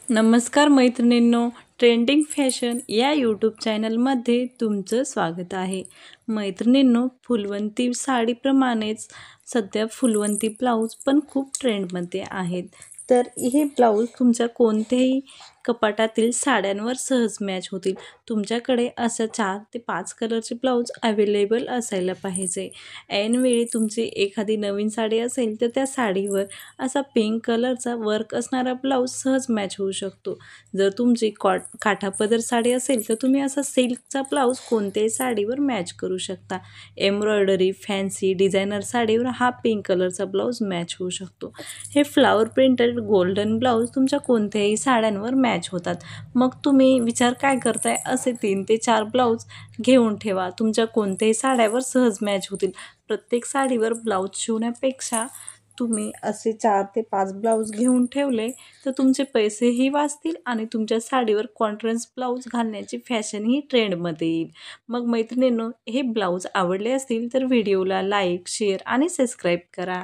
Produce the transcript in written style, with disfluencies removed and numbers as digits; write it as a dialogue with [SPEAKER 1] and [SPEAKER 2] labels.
[SPEAKER 1] नमस्कार मैत्रिणींनो, trending fashion या यूट्यूब चॅनलमध्ये तुमचं स्वागत आहे। मैत्रिणींनो, फुलवंती साडीप्रमाणेच सध्या फुलवंती ब्लाऊज पण खूप ट्रेंडमध्ये आहेत। तर हे ब्लाऊज तुमच्या कोणत्याही कपाटातील साड्यांवर सहज मॅच होतील। तुमच्याकडे अशा 4 ते 5 कलरचे ब्लाऊज अवेलेबल असायला पाहिजे। ऐनवेळी तुमची एखादी नवीन साडी असेल तर त्या साडीवर असा पिंक कलरचा वर्क असणारा ब्लाऊज सहज मॅच होऊ शकतो। जर तुमची काठापदर साडी असेल तर तुम्ही असा सिल्कचा ब्लाऊज कोणत्याही साडीवर मॅच करू शकता। एम्ब्रॉयडरी, फॅन्सी, डिझायनर साडीवर हा पिंक कलरचा ब्लाऊज मॅच होऊ शकतो। हे फ्लावर प्रिंटेड गोल्डन ब्लाऊज तुमच्या कोणत्याही साड्यांवर मॅच होतात। मग तुम्ही विचार काय करताय, असे 3 ते 4 ब्लाऊज घेऊन ठेवा, तुमच्या कोणत्याही साड्यावर सहज मॅच होतील। प्रत्येक साडीवर ब्लाऊज शिवण्यापेक्षा तुम्ही असे 4 ते 5 ब्लाऊज घेऊन ठेवले तर तुमचे पैसेही वाचतील आणि तुमच्या साडीवर कॉन्ट्रास्ट ब्लाऊज घालण्याची फॅशनही ट्रेंडमध्ये येईल। मग मैत्रिणींनो, हे ब्लाऊज आवडले असतील तर व्हिडिओला लाईक, शेअर आणि सबस्क्राईब करा।